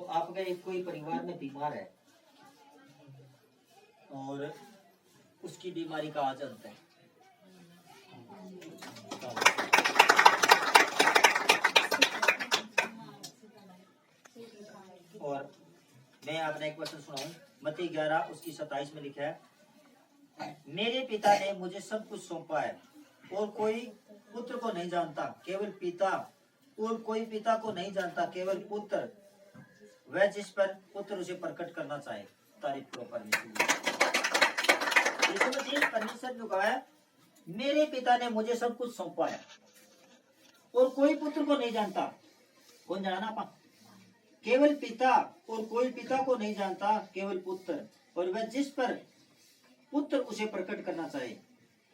आपका एक कोई परिवार में बीमार है और उसकी बीमारी का आज अंत है। और मैं आपने एक क्वेश्चन सुनाऊं, मत्ती 11 उसकी 27 में लिखा है, मेरे पिता ने मुझे सब कुछ सौंपा है और कोई पुत्र को नहीं जानता केवल पिता, और कोई पिता को नहीं जानता केवल पुत्र, वह जिस पर पुत्र उसे प्रकट करना चाहे। तारीफ करो परमेश्वर। परमेश्वर जो कहा है, मेरे पिता ने मुझे सब कुछ सौंपा है और कोई पुत्र को नहीं जानता। कौन जाना ना आपा? केवल पिता, और कोई पिता को नहीं जानता केवल पुत्र, और वह जिस पर पुत्र उसे प्रकट करना चाहे।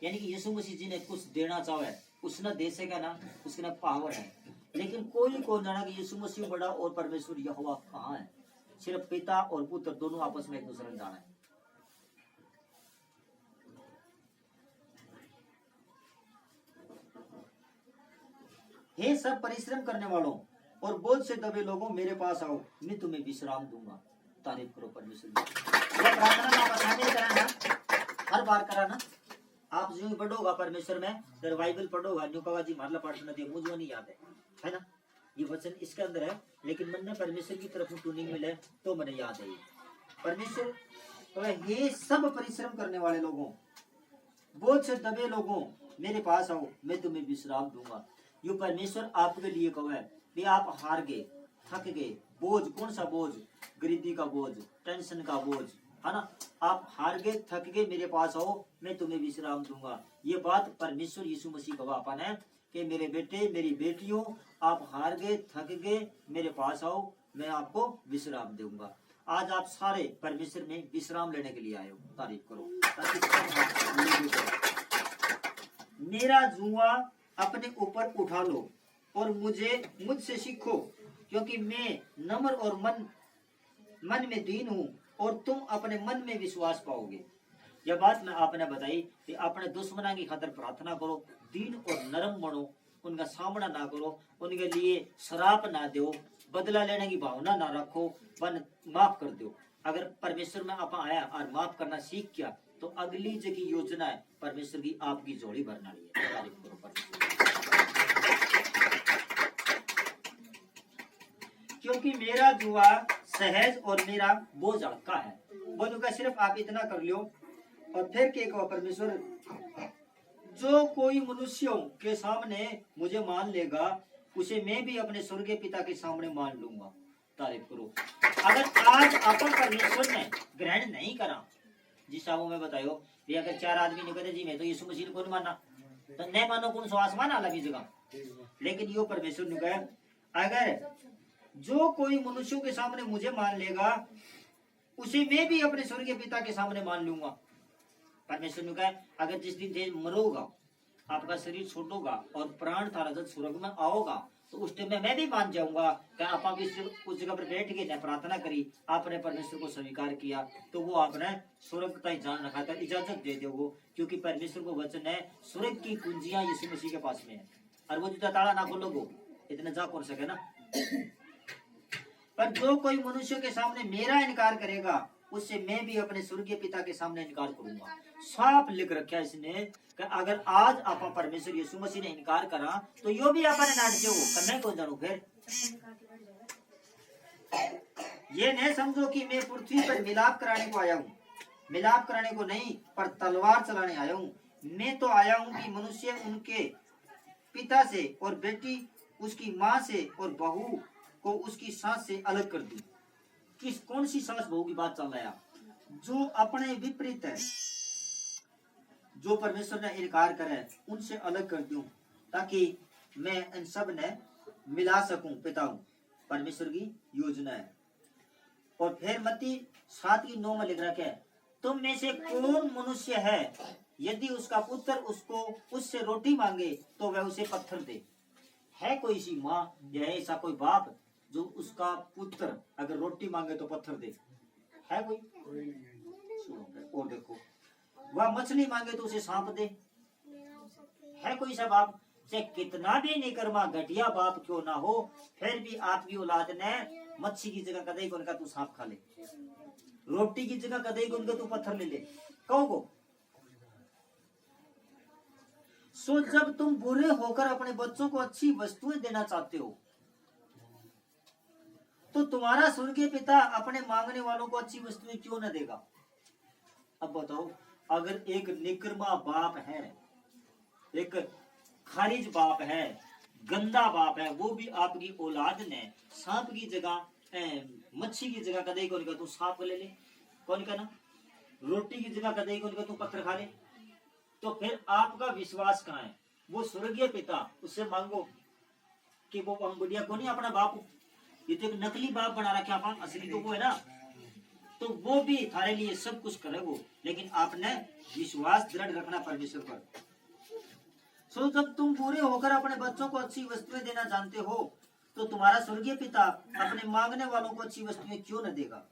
यानी कि यीशु मसीह जी ने कुछ देना चाहे उसने दे सका ना, उसके पावर है, लेकिन कोई को जाना कि यीशु मसीह बड़ा और परमेश्वर यहोवा कहाँ है। सिर्फ पिता और पुत्र दोनों आपस में एक दूसरे को जाना है। हे सब परिश्रम करने वालों और बोझ से दबे लोगों, मेरे पास आओ, मैं तुम्हें विश्राम दूंगा। तारीफ करो परमेश्वर। प्रार्थना कराना, हर बार कराना। आप जो पढ़ोगा परमेश्वर में, जब बाइबल पढ़ोगा न्यू कहा जी मारला पाठ में मुझे नहीं याद है ना, ये वचन इसके अंदर है, लेकिन मन ने परमेश्वर की तरफ ट्यूनिंग मिले तो मैंने याद है। परमेश्वर तो ये सब परिश्रम करने वाले लोगों, बोझ से दबे लोगों, मेरे पास आओ, मैं तुम्हें विश्राम दूंगा। ये परमेश्वर आपके लिए कहे भी आप हार गए, थक गए, बोझ, कौन सा बोझ? गरीबी का बोझ, टेंशन का बोझ, है ना। आप हार गए, थक गए, मेरे पास आओ, मैं तुम्हें विश्राम दूंगा। ये बात परमेश्वर यीशु मसीह का वापन है कि मेरे बेटे मेरी बेटियों, आप हार गए, थक गए, मेरे पास आओ, मैं आपको विश्राम दूंगा। आज आप सारे परमेश्वर में विश्राम लेने के लिए आए हो। तारीफ करो। मेरा जुआ अपने ऊपर उठा लो और मुझसे सीखो, क्योंकि मैं नम्र और मन में दीन हूँ, और तुम अपने मन में विश्वास पाओगे। यह बात मैं आपने बताई कि अपने दुश्मना की खातिर प्रार्थना करो, दीन और नरम बनो, उनका सामना ना करो, उनके लिए शराप ना दो, बदला लेने की भावना ना रखो, माफ कर दो। अगर परमेश्वर में आप आया और माफ करना सीख गया तो अगली जो की योजना है परमेश्वर की आपकी जोड़ी भरना है। तारीफ करो परमेश्वर। क्योंकि मेरा जुआ सहज और मेरा बोझ हल्का है। बोझ का सिर्फ आप इतना कर लो। और फिर क्या कहो परमेश्वर, जो कोई मनुष्यों के सामने मुझे मान लेगा उसे मैं भी अपने स्वर्गीय पिता के सामने मान लूंगा। तारीफ करो। अगर आज अपन परमेश्वर ने ग्रहण नहीं करा, जिस साबू में बतायो भी अगर 4 आदमी ने कहते जी मैं तो यीशु मसीह को नहीं माना, तो नहीं मानो कौन सो आसमान अलग ही जगह। लेकिन यो परमेश्वर ने कहा, अगर जो कोई मनुष्यों के सामने मुझे मान लेगा उसे मैं भी अपने स्वर्गीय पिता के सामने मान लूंगा। परमेश्वर ने कहा, अगर जिस दिन मरोगा, आपका शरीर छोड़ोगा और प्राण थारा जब स्वर्ग में आओगा, तो उस टाइम में मैं भी मान जाऊंगा कि आप उस जगह पर बैठ के प्रार्थना करी, आपने परमेश्वर को स्वीकार किया, तो वो आपने स्वर्ग का जान रखा था, इजाजत दे दोगे। क्योंकि परमेश्वर को वचन है, स्वर्ग की कुंजियां यीशु मसीह के पास में है, और वो जो ताला ना खोलोगे इतना जा कौन सके ना। पर जो कोई मनुष्य के सामने मेरा इनकार करेगा उससे मैं भी अपने स्वर्गीय पिता के सामने इनकार करूंगा। साफ लिख रखा है इसने कि अगर आज आप परमेश्वर यीशु मसीह ने इनकार करा तो यो भी अपन नाटके हो करना को जानू। फिर ये नहीं समझो कि मैं पृथ्वी पर मिलाप कराने को आया हूँ, मिलाप कराने को नहीं पर तलवार चलाने आया हूँ। मैं तो आया हूँ कि मनुष्य उनके पिता से और बेटी उसकी माँ से और बहू को उसकी सास से अलग कर दूं। किस कौन सी सास बहू की बात चल रहा है? जो अपने विपरीत है, जो परमेश्वर ने इनकार करे उनसे अलग कर दूं, ताकि मैं इन सब ने मिला सकूं। पिता हूं, परमेश्वर की योजना है। और फिर मत्ती 7:9 में लिख रखा है, तुम में से कौन मनुष्य है यदि उसका पुत्र उसको उससे रोटी मांगे तो वह उसे पत्थर दे? है कोई सी माँ या ऐसा कोई बाप जो उसका पुत्र अगर रोटी मांगे तो पत्थर दे? है कोई? और देखो, वह मछली मांगे तो उसे सांप दे? है कोई सा बाप? चाहे कितना भी निकर्मा घटिया बाप क्यों ना हो, फिर भी आपकी औलाद ने मच्छी की जगह कदई को उनका तू सांप खा ले, रोटी की जगह कदई को उनका तू पत्थर ले ले, कहो को। सो जब तुम बुरे होकर अपने बच्चों को अच्छी वस्तुएं देना चाहते हो, तो तुम्हारा स्वर्गीय पिता अपने मांगने वालों को अच्छी वस्तुएं क्यों न देगा। अब बताओ, अगर एक निकर्मा बाप है, एक खारिज बाप है, गंदा बाप है, वो भी आपकी औलाद ने सांप की जगह मच्छी की जगह कदई को तू सांप ले ले, कौन का ना, रोटी की जगह कदई को तू पत्थर खा ले, तो फिर आपका विश्वास कहाँ है। वो स्वर्गीय पिता, उससे मांगो कि वो हम बुढ़िया को नहीं अपना बाप, ये तो एक नकली बाप बना रखे आप, असली तो वो है ना, तो वो भी थारे लिए सब कुछ करे वो, लेकिन आपने विश्वास दृढ़ रखना परमेश्वर पर। सो जब तुम पूरे होकर अपने बच्चों को अच्छी वस्तुएं देना जानते हो, तो तुम्हारा स्वर्गीय पिता अपने मांगने वालों को अच्छी वस्तुएं क्यों न देगा।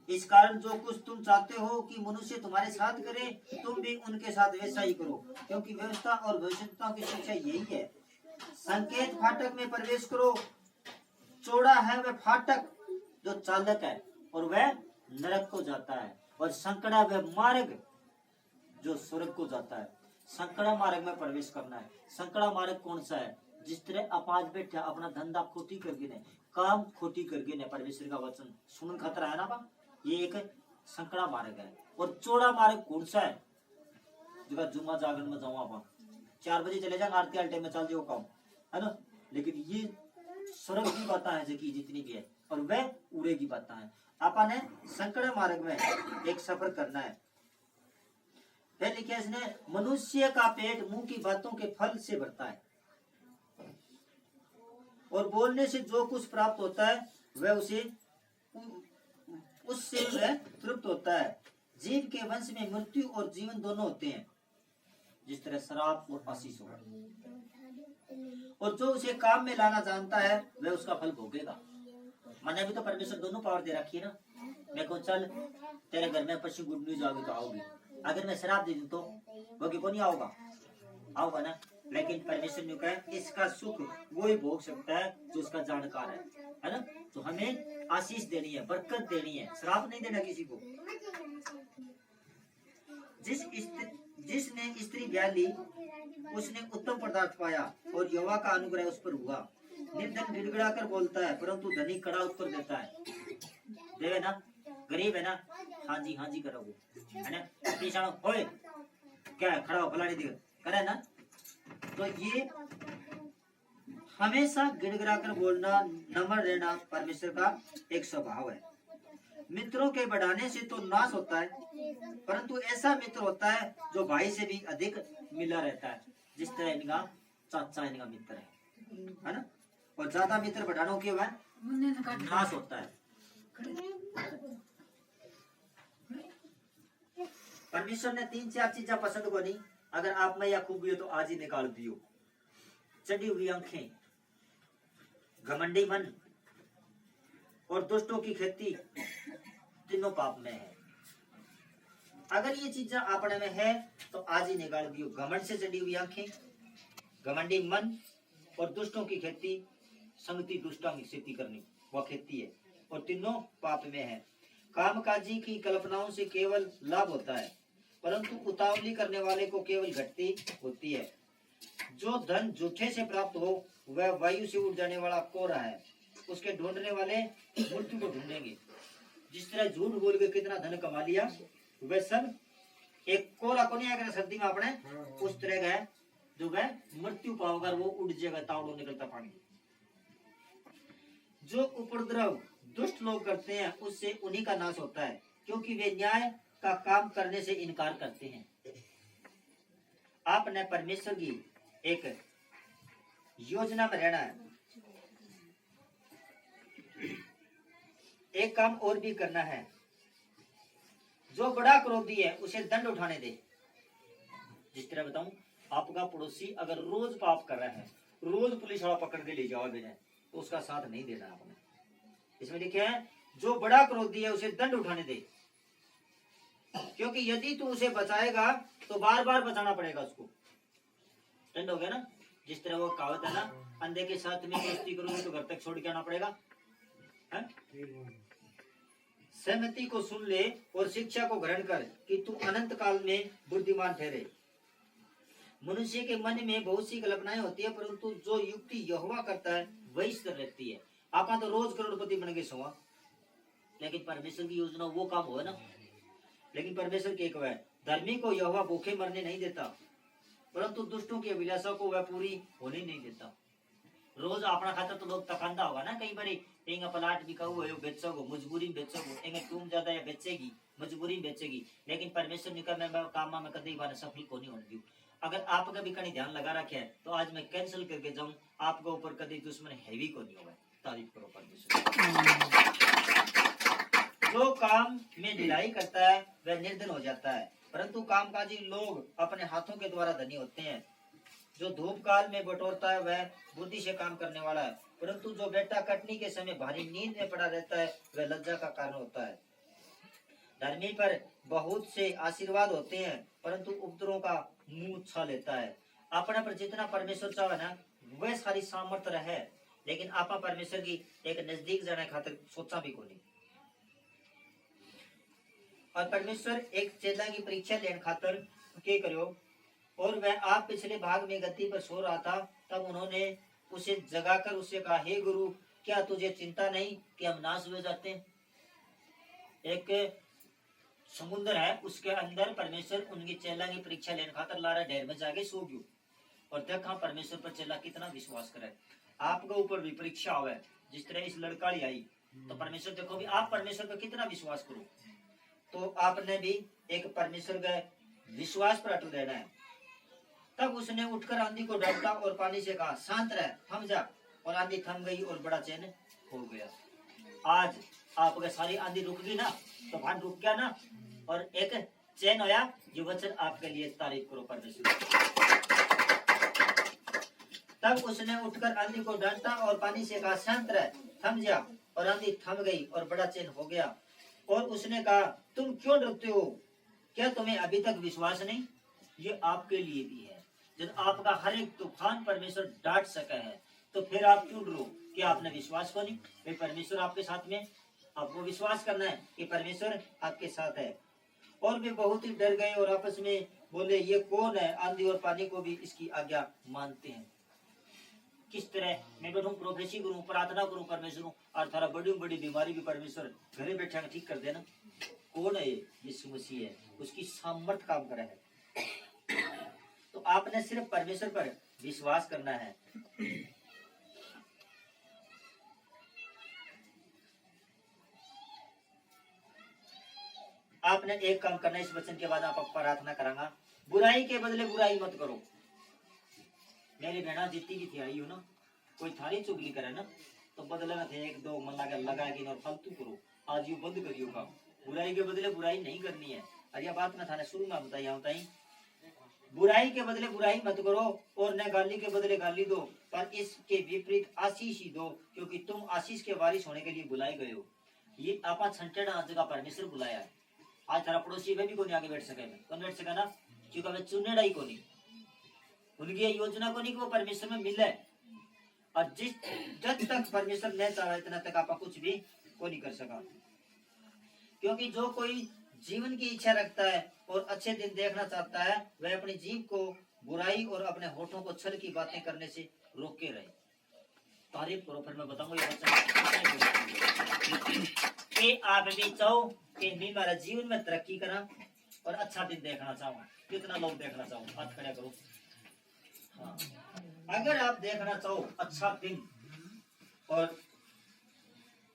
इस कारण जो कुछ तुम चाहते हो कि मनुष्य तुम्हारे साथ करे, तुम भी उनके साथ वैसा ही करो, क्योंकि व्यवस्था और भविष्यवक्ताओं की शिक्षा यही है। संकेत फाटक में प्रवेश करो, चौड़ा है वह फाटक जो चालक है, और वह नरक को जाता है, और संकड़ा वह मार्ग जो स्वर्ग को जाता है। संकड़ा मार्ग में प्रवेश करना है। संकड़ा मार्ग कौन सा है। जिस तरह अपाज बैठा अपना धंधा खोटी करके ने, काम खोटी करके ने, परमेश्वर का वचन सुन खतरा है ना बा, ये एक संकड़ा मार्ग है। और चौड़ा मार्ग कौन सा है, जो जुम्मा जागरण में जाऊँ आप 4 बजे चले जाए, आरती वाले टाइम में चल जाओ काम, है ना। लेकिन ये स्वर्ग की बातें है जी जितनी भी है, और वह उड़े की बातें है। आपा ने संकड़ा मार्ग में एक सफर करना है। फिर लिखा इसने, मनुष्य का पेट मुंह की बातों के फल से भरता है, और बोलने से जो कुछ प्राप्त होता है वह उससे वह तृप्त होता है। जीव के वंश में मृत्यु और जीवन दोनों होते हैं, जिस तरह शराब और आशीष होगा, और जो उसे काम में लाना जानता है वह उसका फल भोगेगा। मैंने भी तो परमेश्वर दोनों पावर दे रखी है ना। मैं कहूँ चल तेरे घर में पशु गुड न्यूज आओगी तो आओगी, अगर मैं शराब दे दूं तो वो क्यों नहीं आओगा, आओगा ना। लेकिन परमेश्वर ने कहा इसका सुख वो ही भोग सकता है जो उसका जानकार है ना। तो हमें आशीष देनी है, बरकत देनी है, श्राप नहीं देना किसी को। जिसने स्त्री ब्याह ली उसने उत्तम पदार्थ पाया, और यहोवा का अनुग्रह उस पर हुआ। निर्धन गिड़गिड़ा कर बोलता है, परंतु धनी कड़ा उत्तर देता है। देवे ना, गरीब है ना, हाँ जी करोगे, है ना। पीछाणो होए क्या है, खड़ा हो फलानी दिख करे ना। तो ये हमेशा गिड़गिड़ा कर बोलना, नम्र रहना परमेश्वर का एक स्वभाव है। मित्रों के बढ़ाने से तो नाश होता है, परंतु ऐसा मित्र होता है जो भाई से भी अधिक मिला रहता है, जिस तरह इनका चाचा इनका मित्र है ना। और ज्यादा मित्र बढ़ाने के बाद नाश होता है। परमेश्वर ने 3-4 चीजें पसंद को नहीं, अगर आप में या खूबी हो तो आज ही निकाल दियो। चढ़ी हुई आंखें, घमंडी मन और दुष्टों की खेती, तीनों पाप में है। अगर ये चीजें अपने में है तो आज ही निकाल दियो। घमंड से चढ़ी हुई आंखें, घमंडी मन और दुष्टों की खेती, संगति दुष्टों की खेती करनी वह खेती है, और तीनों पाप में है। कामकाजी की कल्पनाओं से केवल लाभ होता है, परंतु उतावली करने वाले को केवल घटती होती है। जो धन झूठे से प्राप्त हो वह वायु से उड़ जाने वाला कोहरा है, उसके ढूंढने वाले मृत्यु को ढूंढेंगे। जिस तरह झूठ बोल के कितना धन कमा लिया, वह सब एक कोहरा को नहीं आएगा सर्दी में अपने, उस तरह का है जो वह मृत्यु पाओगा, वो उड़ जाएगा, तावड़ो निकलता पानी। जो उपद्रव दुष्ट लोग करते हैं उससे उन्हीं का नाश होता है, क्योंकि वे न्याय का काम करने से इनकार करते हैं। आपने परमेश्वर की एक योजना में रहना है। एक काम और भी करना है, जो बड़ा क्रोधी है उसे दंड उठाने दे। जिस तरह बताऊं, आपका पड़ोसी अगर रोज पाप कर रहा है, रोज पुलिस वाला पकड़ के ले जाओ बिना, तो उसका साथ नहीं देना आपने। इसमें लिखे है जो बड़ा क्रोधी है उसे दंड उठाने दे, क्योंकि यदि तू उसे बचाएगा तो बार बार बचाना पड़ेगा उसको। दंड हो गया ना। जिस तरह वो कहावत है ना, अंधे के साथ में दोस्ती करोगे तो घर तक छोड़ के आना पड़ेगा। है? सहमति को सुन ले और शिक्षा को ग्रहण कर कि तू अनंत काल में बुद्धिमान ठहरे। मनुष्य के मन में बहुत सी कल्पनाएं होती है, परंतु जो युक्ति यहोवा करता है वही स्थिर रहती है। आपा तो रोज करोड़पति बन गए सोआ, लेकिन परमेश्वर की योजना वो काम हो ना। लेकिन परमेश्वर की एक वह धर्मी को यहोवा भूखे मरने नहीं देता, परंतु दुष्टों की अभिलाषा को वह पूरी होने नहीं देता। रोज अपना खाता तो लोग तकांदा होगा ना, कई बारी एंगा प्लाट बिकाऊ है बेचोगो, मजबूरी में बेचोगो, एंगा तुम ज्यादा या बेचेगी, मजबूरी में बेचेगी। लेकिन परमेश्वर निकल में काम में कभी बार सफल को नहीं होने दूं। अगर आपका भी कहीं ध्यान लगा रखे है तो आज मैं कैंसिल करके जाऊं, आपके ऊपर कभी दुश्मन हैवी को नहीं होगा। तारीफ करो परमेश्वर। जो काम में ढिलाई करता है वह निर्धन हो जाता है, परंतु कामकाजी लोग अपने हाथों के द्वारा धनी होते हैं। जो धूप काल में बटोरता है वह बुद्धि से काम करने वाला है, परंतु जो बेटा कटनी के समय भारी नींद में पड़ा रहता है वह लज्जा का कारण होता है। धर्मी पर बहुत से आशीर्वाद होते हैं, परंतु उपद्रवों का मुंह छा लेता है। अपने पर जितना परमेश्वर चाहे ना वह सारी सामर्थ्य है, लेकिन आपा परमेश्वर की एक नजदीक जाने खातिर सोचा भी को नहीं। और परमेश्वर एक चेला की परीक्षा लेने खातिर के करो, और वह आप पिछले भाग में गद्दी पर सो रहा था, तब उन्होंने उसे जगाकर उससे कहा, हे गुरु, क्या तुझे चिंता नहीं कि हम नाश हुए जाते हैं? एक समुद्र है, उसके अंदर परमेश्वर उनकी चेला की परीक्षा लेने खातर ला रहा, ढेर में जाके सो गयो। और देखा परमेश्वर पर चेला कितना विश्वास करे। आपके ऊपर भी परीक्षा हुआ, जिस तरह इस लड़काली आई, तो परमेश्वर देखो भी आप परमेश्वर पर कितना विश्वास करो, तो आपने भी एक परमेश्वर का विश्वास पर अटल रहना है। तब उसने उठकर आंधी को डांटा और पानी से कहा, शांत रह, थम जा। और आंधी थम गई और बड़ा चैन हो गया। आज आपके सारी आंधी रुक गई ना, तो भान रुक गया ना, और एक चैन होया जो वचन आपके लिए। तारीफ करो परमेश्वर। तब उसने उठकर आंधी को डांटा और पानी से कहा, शांत रह, थम जा। और आंधी थम गई और बड़ा चैन हो गया। और उसने कहा, तुम क्यों डरते हो? क्या तुम्हें अभी तक विश्वास नहीं? ये आपके लिए भी है। जब आपका हर एक तूफान परमेश्वर डांट सका है, तो फिर आप क्यों डरो? कि आपने विश्वास को नहीं? फिर परमेश्वर आपके साथ में, आपको विश्वास करना है कि परमेश्वर आपके साथ है। और वे बहुत ही डर गए और आपस में बोले, ये कौन है? आंधी और पानी को भी इसकी आज्ञा मानते हैं। किस तरह मैं बैठूं, प्रोफेसी करूं, प्रार्थना करूं परमेश्वर, और थारा बड़ी बड़ी बीमारी भी परमेश्वर घरे बैठा ठीक कर देना। कौन है? यीशु मसीह है, उसकी सामर्थ काम कर है। तो आपने सिर्फ परमेश्वर पर विश्वास करना है। आपने एक काम करना है, इस वचन के बाद आप प्रार्थना करांगा, बुराई के बदले बुराई मत करो। मेरी बहना जितनी भी थी आई हो ना, कोई थारी चुगली करे ना, तो बदले में थे एक दो मन लगा के और फालतू करो। आज यू बंद करियो काम, बुराई के बदले बुराई नहीं करनी है। और यह बात मैं थाने शुरू में बताई, बुराई के बदले बुराई मत करो और न गाली के बदले गाली दो, पर इसके विपरीत आशीष ही दो, क्योंकि तुम आशीष के वारिस होने के लिए बुलाए गए हो। ये आपा छंटेड़ा जगह परमेश्वर बुलाया है। आज थारा पड़ोसी में भी कोई आगे बैठ सके, कौन बैठ सका ना, क्योंकि हमें चुनेड़ा ही को नहीं, उनकी योजना को नहीं कि वो परमेश्वर में मिले। और जब तक परमेश्वर नहीं चाहा इतना तक आप कुछ भी को नहीं कर सका। क्योंकि जो कोई जीवन की इच्छा रखता है और अच्छे दिन देखना चाहता है, वह अपनी जीभ को बुराई और अपने होठों को छल की बातें करने से रोके रहे। तारीफ करो, फिर मैं बताऊंगा ये कि आप भी चाहो कि मैं मेरा जीवन में तरक्की करा और अच्छा दिन देखना चाहूँ। कितना लोग देखना चाहो, हाथ खड़ा करो। हाँ, अगर आप देखना चाहो अच्छा दिन और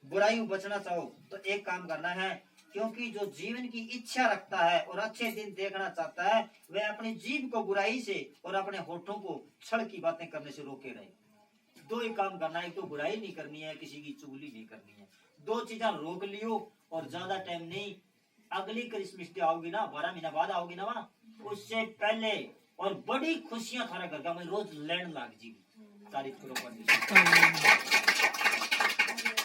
बुराई में बचना चाहो, तो एक काम करना है, क्योंकि जो जीवन की इच्छा रखता है और अच्छे दिन देखना चाहता है, वह अपनी जीभ को बुराई से और अपने होठों को छल की बातें करने से रोके रहे। दो ही काम करना है, एक तो बुराई नहीं करनी है, किसी की चुगली नहीं करनी है। दो चीजें रोक लियो और ज्यादा टाइम नहीं, अगली क्रिसमस डे आओगी ना, 12 महीना बाद आओगी ना वहां, उससे पहले और बड़ी खुशियां थारा घर का मैं रोज लैंड लाग जी। तारीफ करो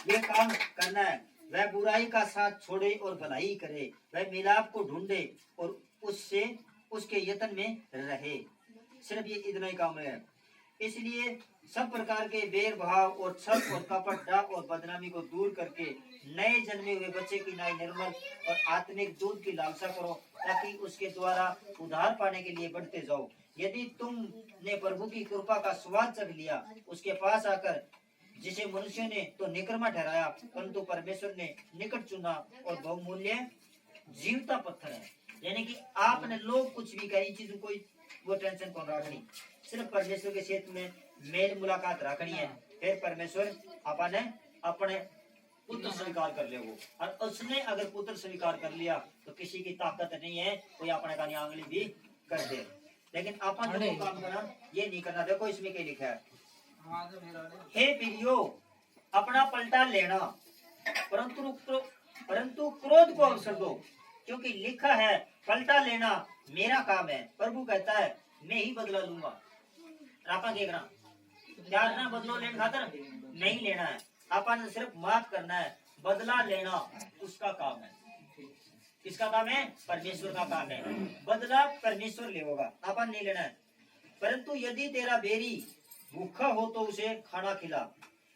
ये काम करना है। वह बुराई का साथ छोड़े और भलाई करे, वह मिलाप को ढूंढे और उससे उसके यत्न में रहे। सिर्फ ये इतना ही काम है। इसलिए सब प्रकार के बेर भाव और छल और कपट, डाक और बदनामी को दूर करके नए जन्मे हुए बच्चे की नाई निर्मल और आत्मिक दूध की लालसा करो, ताकि उसके द्वारा उद्धार पाने के लिए बढ़ते जाओ। यदि तुमने प्रभु की कृपा का स्वाद चख लिया, उसके पास आकर, जिसे मनुष्य ने तो निकरमा ठहराया, परंतु परमेश्वर ने निकट चुना और बहुमूल्य जीवता पत्थर है। यानी कि आपने लोग कुछ भी कही चीज कोई वो टेंशन कौन रखनी, सिर्फ परमेश्वर के क्षेत्र में मेल मुलाकात रखनी है। फिर परमेश्वर अपने अपने पुत्र स्वीकार कर ले वो, और उसने अगर पुत्र स्वीकार कर लिया तो किसी की ताकत नहीं है कोई अपने का आंगली भी कर दे। लेकिन अपन जो काम करना ये नहीं करना। देखो इसमें क्या लिखा है, हे प्रियो अपना पलटा लेना, परंतु क्रोध को अवसर दो, क्योंकि लिखा है पलटा लेना मेरा काम है, प्रभु कहता है मैं ही बदला लूंगा। आपा क्या करना, क्या करना, बदलो लेने खातर नहीं लेना है, अपन सिर्फ माफ करना है। बदला लेना उसका काम है। किसका काम है? परमेश्वर का काम है। बदला परमेश्वर लेगा, अपन नहीं लेना है। परंतु यदि तेरा बेरी भूखा हो तो उसे खाना खिला,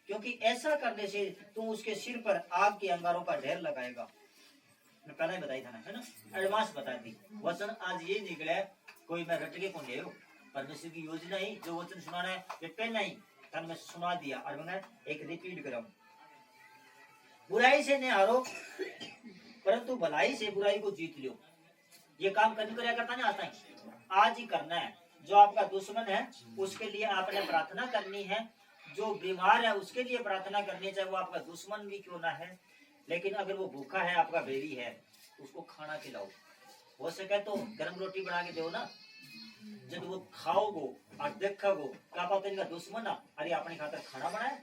क्योंकि ऐसा करने से तू उसके सिर पर आग के अंगारों का ढेर लगाएगा। मैं पहले ही बताई था ना, है ना, एडवांस बताई थी। वचन आज ये निकले, कोई मैं रट के कौन ले, परमेश्वर की योजना ही जो वचन सुनाना है ये पहले ही तन में सुना दिया, और मैं एक रिपीट करूं। बुराई से नहीं हारो, परंतु भलाई से बुराई को जीत लो। ये काम करने को क्या करता नहीं आता है, आज ही करना है। जो आपका दुश्मन है उसके लिए आपने प्रार्थना करनी है, जो बीमार है उसके लिए प्रार्थना करनी, चाहे वो आपका दुश्मन भी क्यों ना है। लेकिन अगर वो भूखा है, आपका बेरी है, उसको खाना खिलाओ। हो सके तो गर्म रोटी बना के दो ना, जब वो खाओगो और देखोगो क्या पता इनका दुश्मन अरे अपने खातर खाना बनाए,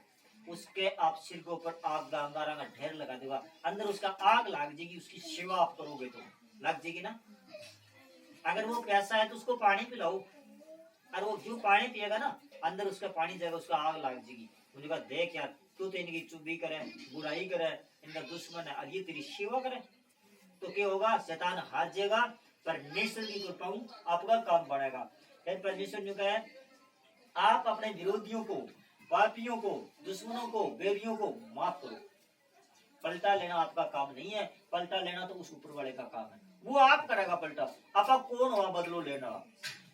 उसके आप सिर के ऊपर आग अंगारा का ढेर लगा देगा, अंदर उसका आग लग जाएगी। उसकी सेवा आप करोगे तो लग जाएगी ना। अगर वो प्यासा है तो उसको पानी पिलाओ, और वो क्यों पानी पिएगा ना, अंदर उसका पानी जाएगा, उसका आग लग जाएगी। उन्होंने कहा देख यार, तू तो इनकी चुप्पी करे, बुराई करे, इनका दुश्मन है, और ये तेरी सेवा करे, तो क्या होगा, शैतान हार जाएगा, परमेश्वर की कृपा आपका काम बढ़ेगा। परमेश्वर ने कहा आप अपने विरोधियों को, पापियों को, दुश्मनों को, बैरियों को माफ करो। पलटा लेना आपका काम नहीं है, पलटा लेना तो उस ऊपर वाले का काम है, वो आप करेगा पलटा। आपका कौन हुआ बदलो लेना?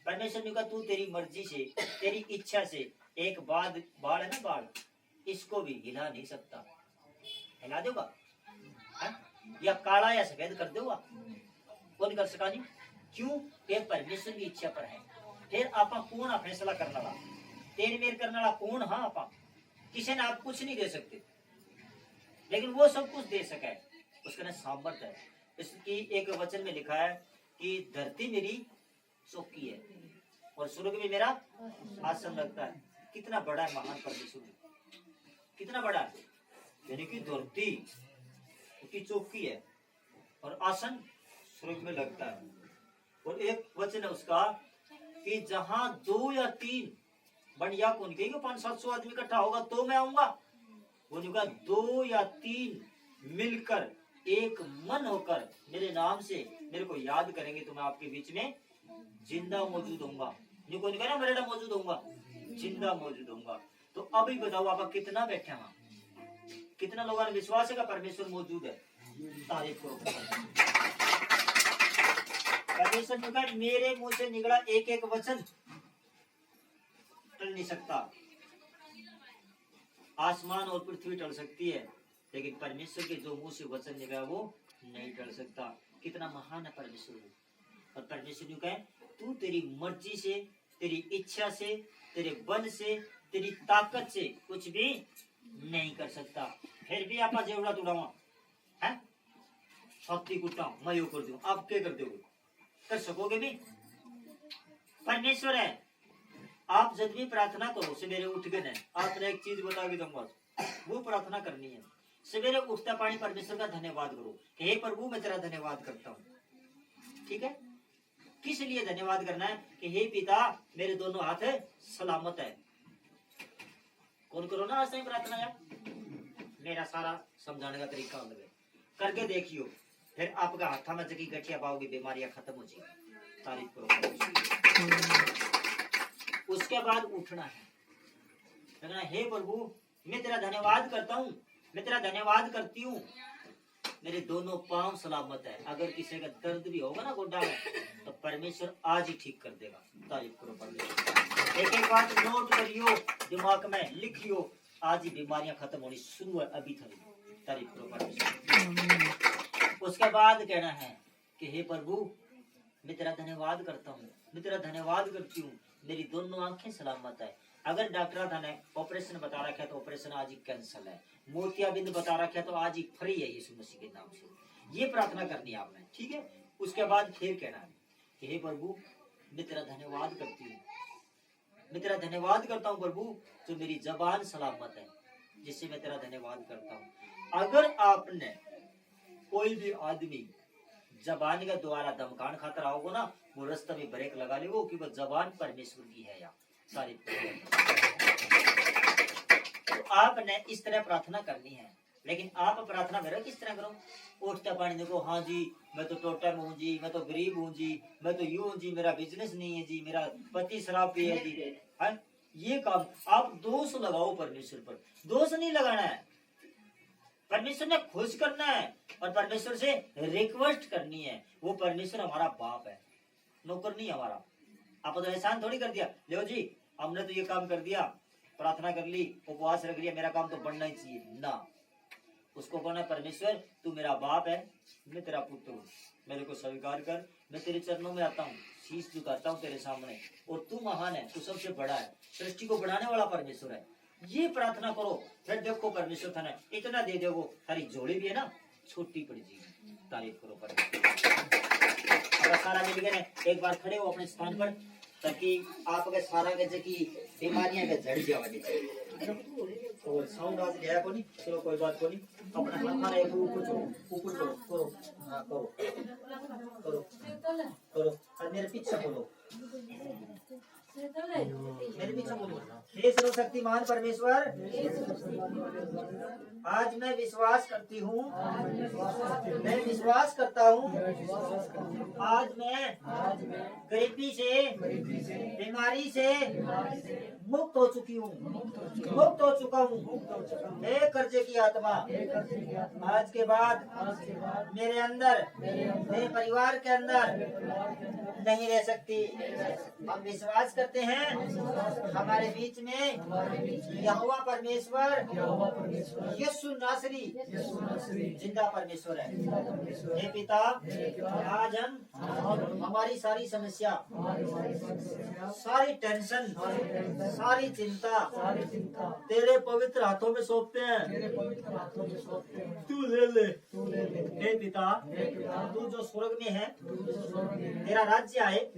परमेश्वर ने कहा तू तेरी मर्जी से, तेरी इच्छा से एक बाढ़ है ना, बाढ़, इसको भी हिला नहीं सकता। हिला देगा या काला या सफेद कर देगा, कौन कर सका नहीं। क्यों? ये परमेश्वर की इच्छा पर है। फिर आपा कौन फैसला करने वाला, तेरे मेर करने वाला कौन? हाँ आपा, किसी ने आप कुछ नहीं दे सकते, लेकिन वो सब कुछ दे सका है, उसका सामर्थ्य है। इसकी एक वचन में लिखा है कि धरती मेरी चौकी है और स्वर्ग में मेरा आसन लगता है। कितना बड़ा है महान परमेश्वर, कितना बड़ा है। यानी कि धरती की चौकी है और आसन स्वर्ग में लगता है। और एक वचन है उसका कि जहां 2 या 3 बढ़िया कौन कहेगा, 500-700 आदमी इकट्ठा होगा तो मैं आऊंगा। वो जो 2 या 3 मिलकर एक मन होकर मेरे नाम से मेरे को याद करेंगे तो मैं आपके बीच में जिंदा मौजूद होऊंगा। जो कोई कहना मेरे मौजूद होऊंगा, जिंदा मौजूद होऊंगा। तो अभी बताओ आप कितना बैठे हैं, कितना लोगों ने विश्वास है कि परमेश्वर मौजूद है? तारीफ करो। परमेश्वर ने कहा मेरे मुंह से निकला एक एक वचन टल नहीं सकता। आसमान और पृथ्वी टल सकती है, लेकिन परमेश्वर के जो मुंह से वचन निकला वो नहीं टल सकता। कितना महान है परमेश्वर। और परमेश्वर ने कहा तू तेरी मर्जी से, तेरी इच्छा से, तेरे बल से, तेरी ताकत से कुछ भी नहीं कर सकता। फिर भी आप जेवड़ा तुड़ावा है, छाती कुटा मैं यो कर दूं, आप क्या कर दोगे? कर सकोगे भी? परमेश्वर है। आप जब भी प्रार्थना करो सवेरे उठ के, आपने एक चीज बता के दूंगा, वो प्रार्थना करनी है। सवेरे उठता पानी परमेश्वर का धन्यवाद करो, हे प्रभु मैं तेरा धन्यवाद करता हूँ। ठीक है? किस लिए धन्यवाद करना है? कि हे पिता मेरे दोनों हाथ सलामत है। कौन करो ना आज टाइम प्रार्थना यार, मेरा सारा समझाने का तरीका अलग है, करके देखियो, फिर आपका हाथा में जगी गठिया पाओगे, बीमारियां खत्म हो जाएगी। तारीफ करो। उसके बाद उठना है, कहना हे प्रभु मैं तेरा धन्यवाद करता हूँ, मैं तेरा धन्यवाद करती हूँ, मेरे दोनों पांव सलामत है। अगर किसी का दर्द भी होगा ना गोड्डा में तो परमेश्वर आज ही ठीक कर देगा। तारीफ करो परमेश्वर। एक एक बात नोट करियो, दिमाग में लिखियो, आज ही बीमारियां खत्म होनी शुरू है अभी थी। तारीफ करो परमेश्वर। उसके बाद कहना है कि हे प्रभु मैं तेरा धन्यवाद करता हूँ, मैं तेरा धन्यवाद करती हूँ, मेरी दोनों आंखें सलामत है। अगर डॉक्टर ने ऑपरेशन बता रखा है तो ऑपरेशन आज ही कैंसिल है। मोतियाबिंद बता रखा है तो आज ही फ्री है यीशु मसीह के नाम से। ये प्रार्थना करनी है आपने, ठीक है। उसके बाद फिर कहना है कि हे प्रभु मैं तेरा धन्यवाद करती हूँ, मैं तेरा धन्यवाद करता हूँ प्रभु, जो मेरी जबान सलामत है जिससे मैं तेरा धन्यवाद करता हूँ। अगर आपने कोई भी आदमी जबान के द्वारा दमकान खातर आओगे ना, वो रास्ते में ब्रेक लगा ले, वो कि वो जबान परमेश्वर की है या सारी। तो आपने इस तरह प्रार्थना करनी है। लेकिन आप प्रार्थना करो किस तरह करो, उठता पानी देखो, हाँ जी मैं तो टोटल हूँ जी, मैं तो गरीब हूँ जी, मैं तो यूं हूँ जी, मेरा बिजनेस नहीं है जी, मेरा पति शराब पिए जी, है ये काम। आप दोष लगाओ परमेश्वर पर, दोष नहीं लगाना है। परमेश्वर ने खुश करना है और परमेश्वर से रिक्वेस्ट करनी है। वो परमेश्वर हमारा बाप है, नौकर नहीं हमारा। आप तो एहसान थोड़ी कर दिया, लो जी हमने तो ये काम कर दिया, प्रार्थना कर ली, उपवास रख लिया, मेरा काम तो बढ़ना ही चाहिए ना। उसको कहना परमेश्वर तू मेरा बाप है, मैं तेरा पुत्र हूँ, मेरे को स्वीकार कर, मैं तेरे चरणों में आता हूँ, शीश झुकाता हूँ तेरे सामने, और तू महान है, तू सबसे बड़ा है, सृष्टि को बढ़ाने वाला परमेश्वर है। ये प्रार्थना करो, फिर देखो परमेश्वर थाने इतना दे दोगे, थारी जोड़ी भी है ना छोटी पड़ जाएगी। तारीफ करो परमेश्वर। सारा मिल गए, एक बार खड़े हो अपने स्थान पर, ताकि आपके सारा के की बीमारियां के झड़ जावानी चाहिए। और साउंड आज गया को नहीं, चलो कोई बात को नहीं, अपना हाथ एक ऊपर करो, करो हाँ करो करो करो, और मेरे पीछे बोलो, मेरे पीछे बोलो। हे सर्वशक्तिमान परमेश्वर, आज मैं विश्वास करती हूँ, मैं विश्वास करता हूँ, आज मैं गरीबी से, बीमारी से मुक्त हो चुकी हूँ, मुक्त हो चुका हूँ। हे कर्जे की आत्मा, आज के बाद मेरे अंदर, मेरे परिवार के अंदर नहीं रह सकती। हम विश्वास करते हैं हमारे बीच में यहोवा परमेश्वर यीशु नासरी जिंदा परमेश्वर है। हे पिता, आज हम हमारी सारी समस्या, सारी टेंशन, सारी चिंता तेरे पवित्र हाथों में सौंपते हैं। तू ले ले। हे पिता, तू जो स्वर्ग में है, तेरा राज्य आए,